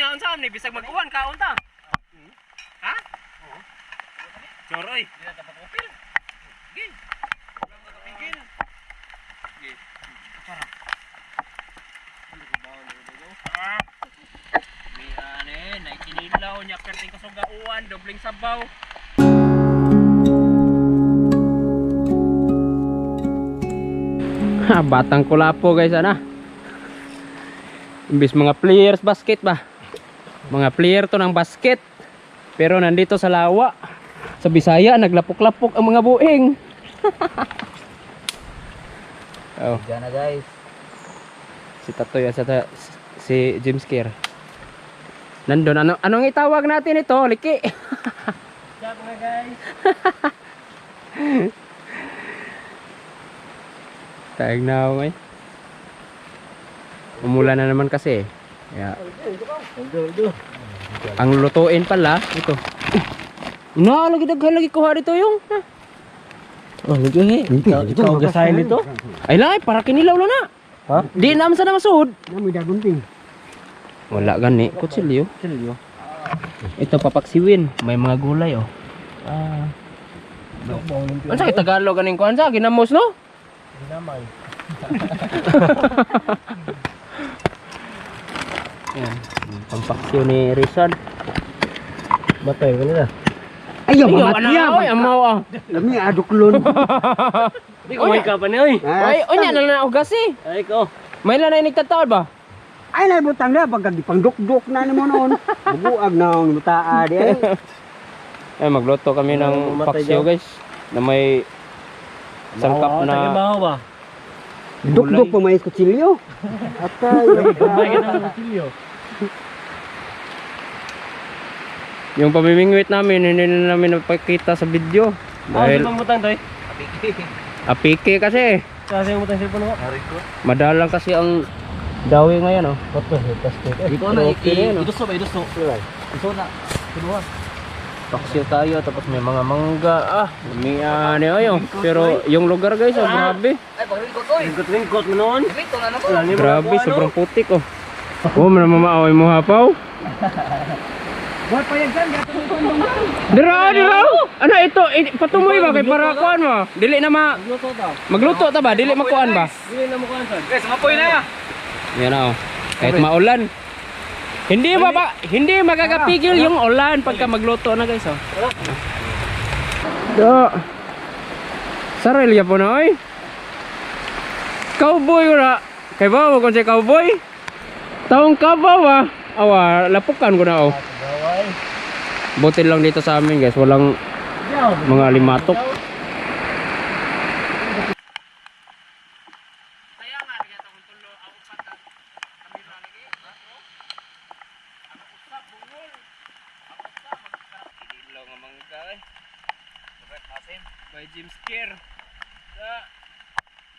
nya unsa ni bisag mag-uwan ka unta. Ha? Oo. Choroy. Di na tapat opil. Gi. Wala mo kapigil. Gi. Para. Ano ko ba ulo? Mi ane, naikinilaw nya perting kasugauan, dobling sabaw. Ha, batang kulapo guys ana. Imbis mga players basket ba? Mga player to ng basket. Pero nandito sa lawa. Sa Bisaya naglapok-lapok ang mga buing. Oh. Diyan na guys. Si Tatoy at si James Kerr. Nandun, anong itawag natin ito? Liki. What's na guys? Taig na ako eh. Umulan na naman kasi. Yeah. Ang lutuin pala, ito. Lagi daghan lagi kuha dito yung. Oh, lagi ikaw gasahin dito? Ay lang, para kinilaw lang na. Ha? Di naman sa masud. Namoy dagunting. Wala gani, kutsilyo. Silyo. Ito papaksiwin, may mga gulay oh. Ano sa Tagalog ganing kuan sa ginamos no? Ginamay. Yan, pampaksiw ni Rizal. Batay ko nila. Ayaw, oy, amaw ah. Lami aduklon. Di ko may ka pa ni oy. Ay, onya na lang ugas eh. Ay ko. May lanay nagtataod ba? Ay naibutang na pagka gipangdok-dok na nimo noon. Bubuag na ang butaa di ay. Ay magluto kami ng paksiw guys na may sangkap na baho ba? Duk-duk pa may kutsilyo. Atay. May ng kutsilyo. yung pamimingwit namin hindi na namin napakita sa video dahil butang toy? apike kasi Kasi yung butang cellphone mo? madalang kasi ang dawi ngayon oh. Bato, plastic. Ito na Iduso ba? Iduso. Iduso na. Kedua. Paksiw tayo tapos may mga mangga may ano yun pero yung lugar guys grabe Ay, paglingkot oy. Lingkot mo noon. Dito na naman. grabe sobrang putik oh mamamaaway mo hapaw. Buat payagsan gato ng kondom. Dira. Ano ito? Patumoy ba kay para kuan mo? Dili na magluto ta ba? Dili makuan ba? Dili na mo kuan sad. Guys, mapoy na ya. Yan oh. Kahit maulan. Hindi magagapigil yung ulan pagka magluto na guys oh. Do. Sarelya po na oy. Cowboy ora. Kay ba mo kon si cowboy? Taong kabaw ah. Awa, lapukan ko na oh. Buti lang dito sa amin guys, walang mga limatok. Kaya nga kita kung tulo ako pata kamera lagi. Ako usap bungol. Ako usap magkarap ilaw nga mangga eh. Correct asim by James Kerr. Sa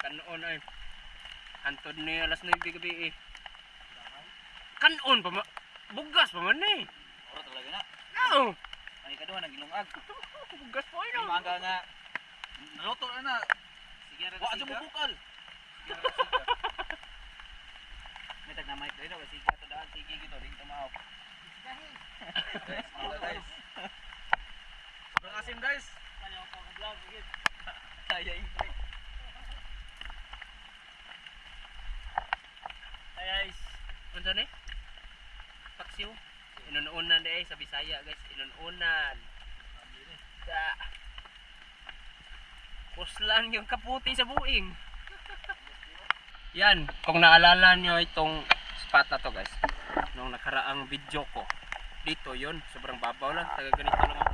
kanon ay antod ni alas 9 gabi eh. Kanon pa bugas pa man eh. Oro talaga na. Oo. Ay kadua nang ilungag. Bugas po yun. Maga nga. Naluto na na. Sige ra. Wa ajo mo bukal. May tag na mic dito kasi to daan sige gito ding tumao. Guys. Sobrang asim guys. Kaya ko vlog gid. Kaya impress. Guys, unsa ni? Paksiw. Inununan deh sa Bisaya guys, inununan. Sa kuslan yung kaputi sa buing. Yan, kung naalala nyo itong spot na to guys. Nung nakaraang video ko. Dito yon, sobrang babaw lang, taga ganito lang ako.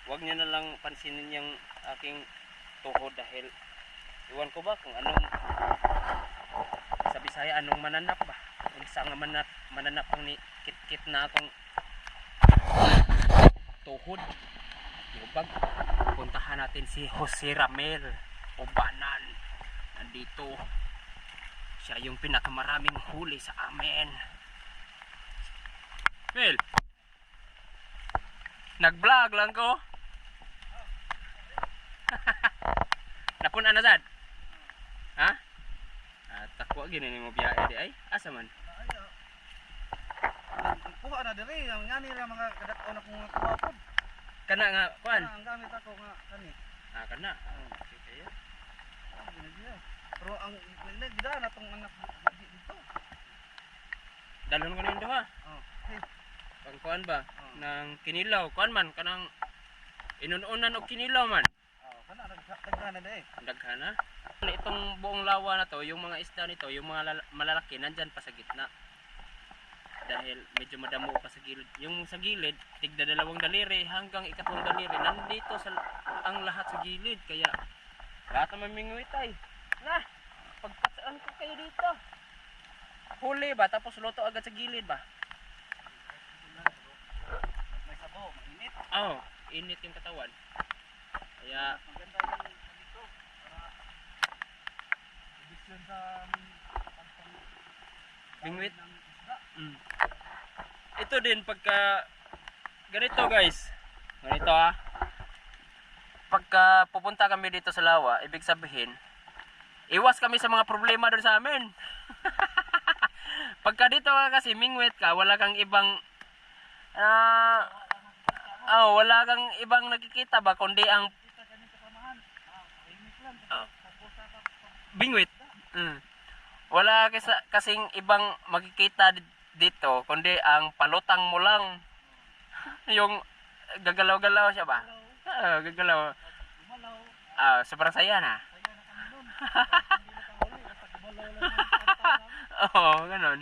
Huwag nyo na lang pansinin yung aking tuhod dahil iwan ko ba kung anong sa Bisaya anong mananap ba? Isa nga mananap ang ni kit na akong tuhod. Yubag. Puntahan natin si Jose Ramel Obanan. Nandito. Siya yung pinakamaraming huli sa amin. Well, nag-vlog lang ko. Napuna na sad? Ha? Takwa gini mo biyahe di ay? Asa man? na diri, ang ngani ra mga kadak-on akong mga kuwapod. Kana nga kuan. Ang gamit ako nga kani. Ah, kana. Okay kayo. Pero ang gida na tong anak dito. Dalon ko na yun ha. Oh. Hey. Pang kuan ba? Oh. Nang kinilaw. Kuan man. Kanang inununan o kinilaw man. Oh, kana nagdagana na eh. Daghan ha. Itong buong lawa na to, yung mga isda nito, yung mga malalaki, nandyan pa sa gitna. Dahil medyo madamo pa sa gilid. Yung sa gilid, tigda 2 daliri hanggang 3 daliri. Nandito sa ang lahat sa gilid. Kaya lahat naman mingwit ay. Na, pagpatsaan ko kayo dito. Huli ba? Tapos luto agad sa gilid ba? May sabo, mainit. Oo, init yung katawan. Kaya, Maganda yung dito para edisyon sa Mingwit? ng isda. Ito din pagka ganito guys. Ganito ha. Pagka pupunta kami dito sa lawa, ibig sabihin, iwas kami sa mga problema doon sa amin. Pagka dito ka kasi mingwit ka, wala kang ibang wala kang ibang nakikita ba kundi ang Kita ganito kasamahan. Mainit lang tapos sa bingwit. Wala kasing ibang makikita dito kundi ang palutang mo lang. Yung gagalaw-galaw siya ba? Gagalaw. gumalaw. Sobrang saya na. Kaya na kami nun. Hindi na kami huli. Basta gumalaw lang yung pagtawa. Oo, ganun.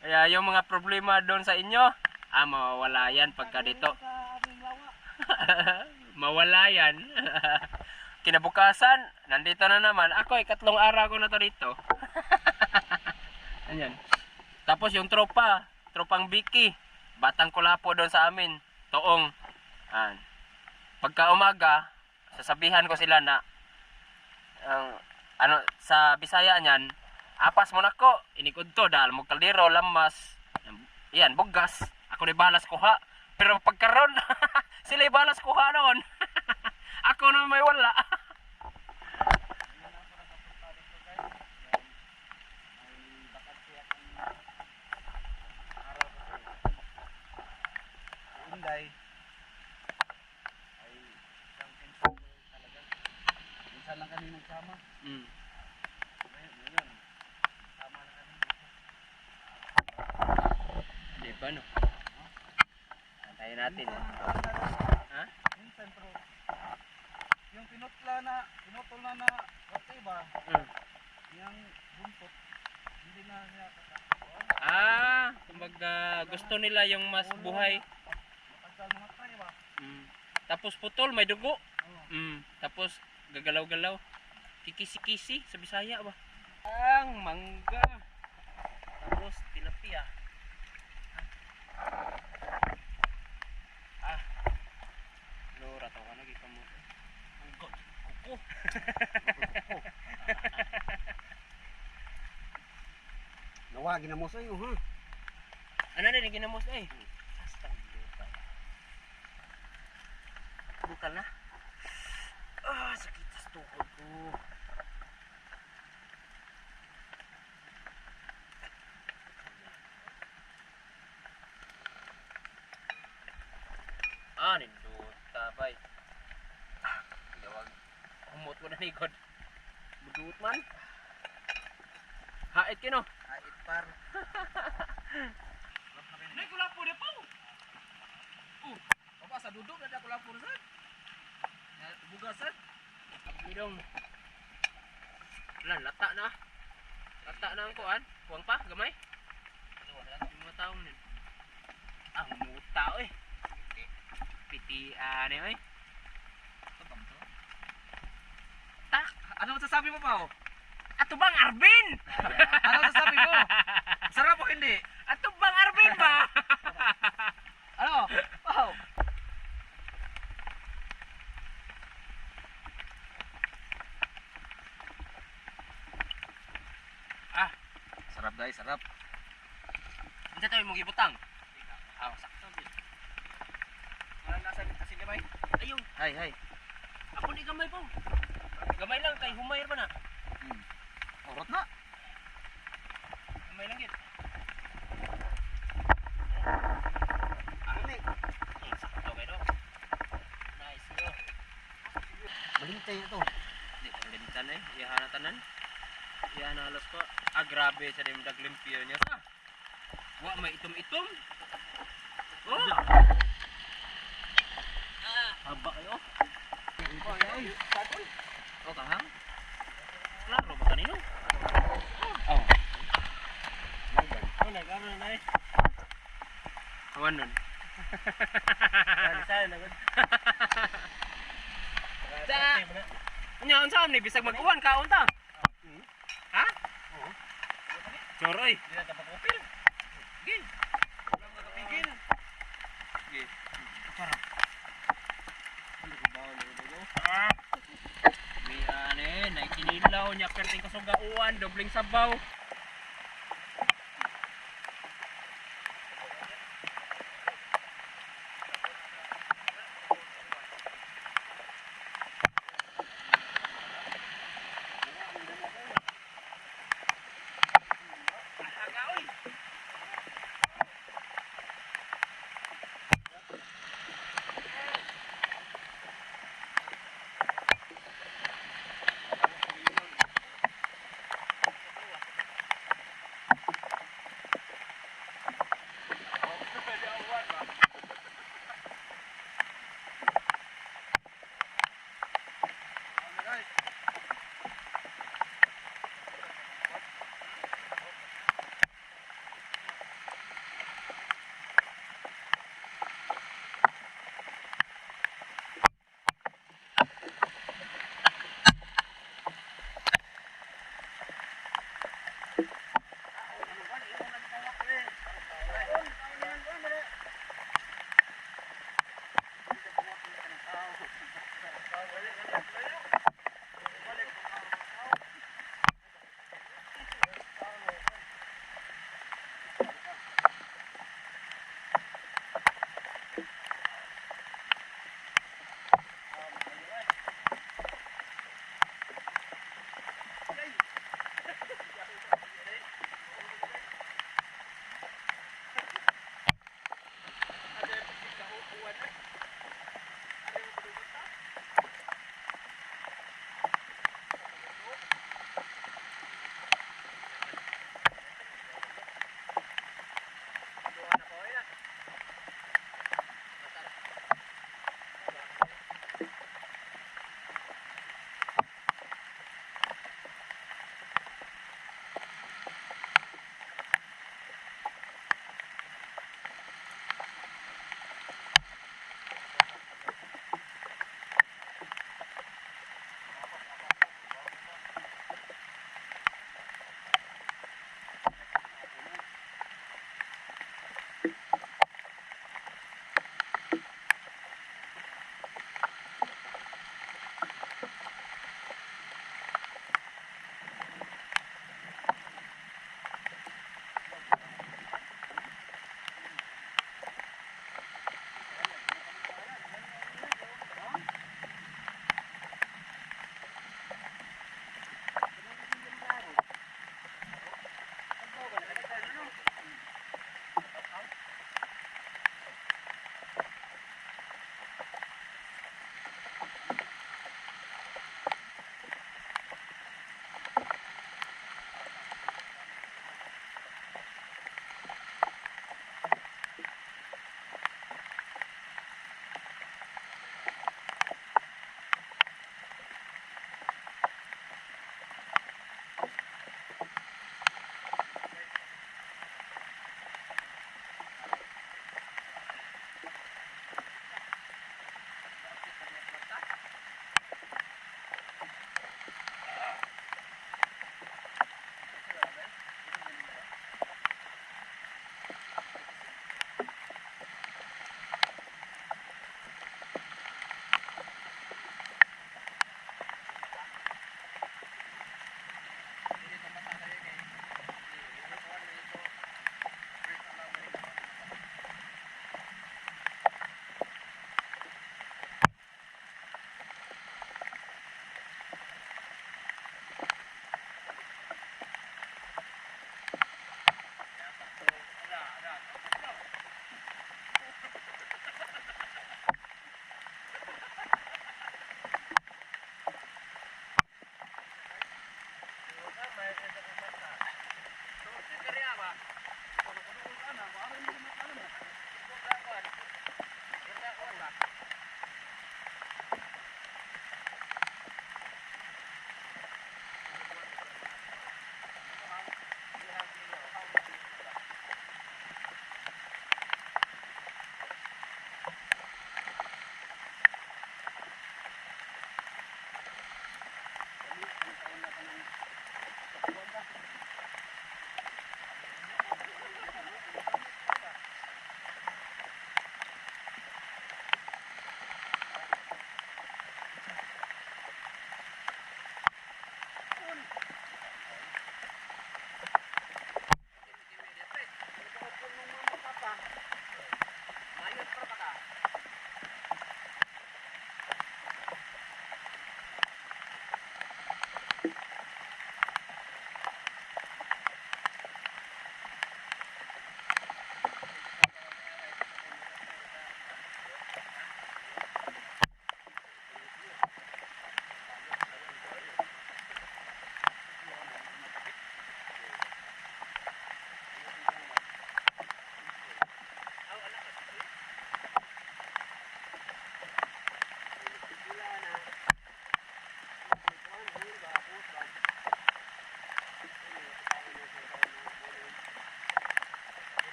Kaya yung mga problema doon sa inyo, mawawala yan pagka dito. Sa aming lawa. Mawala yan. Kinabukasan, nandito na naman. Ako, 3 araw ko na to dito. Ayan. Tapos yung tropang Biki, batang kulapo doon sa amin, Toong. Pagka umaga, sasabihan ko sila na sa Bisaya niyan, apas mo na ko, inikod to dahil mo kaldero, lamas, yan, bugas. Ako ni balas kuha. Pero pagkaroon, sila balas kuha noon. Ako na may wala. Inday ay isang pinsan ko talaga. Minsan lang kami nagsama. Ngayon, sama na kami dito. Di ba no? Antayin natin. Ha? Minsan pero yung pinutol na wati ba? Yung buntot, hindi na niya kakakuan. Kumbaga gusto nila yung mas buhay. Matagal mga tayo ba? Tapos putol, may dugo. Oo. Tapos gagalaw-galaw. Kikisi-kisi sa Bisaya ba? Ang mangga. Tapos tilapia. Lora to ka lagi kamo. Ang kuko. Nawagi na mo sa iyo, ha? Ano na yung ginamos eh? Hastang lupa. Bukal na. Sakit sa tuhod ko. Ninduta bay. Gawag. Humot mo na ni God. Budut man. Hait kino. Hait par. Nay kulapo de pau. Bapa sa duduk ada kulapo sa. Ya bugasan. Abli dong. Lan lata na. Lata na ang kuan. Kuwang pa gamay. 5 taon din. Ang muta oy. Piti ani oy. Tak, Ano masasabi mo pa? ato bang Arvin? Ano masasabi mo? Sarap o hindi? Ato bang Arvin ba? Ano? Wow. Sarap guys, sarap. Hindi tayo mong ibutang. Sakto din. Wala nasa sige bay. Ayun, Hay, hay. ako di gamay po. Gamay lang kay humayar ba na? Orot na. Gamay lang yun. Ito ito. Di ko lintan eh. Iyahan na tanan. Iyahan na halos ko. Ah, grabe sa rin daglimpyo niya sa. Wa, may itom-itom. Oh! Haba kayo. Oh, ay. Sakol. Oh, kahang. Klaro ba kanino? Oh. Oh, nag-ano na eh. Awan nun. Sana nagod. Sa- Nya, unsa man ni bisag mag-uwan ka unta? Ha? Oo. Choroy. Di na tapakupil. Gi. Wala mo nakapigil. Gi. Para. Ano ko ba ulo ko? Miyan eh, naikinilaw niya perting kasuga uwan, dobling sabaw.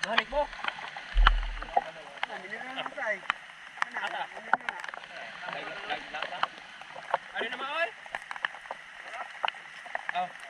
Hanik mo. Ano naman oy? Oh.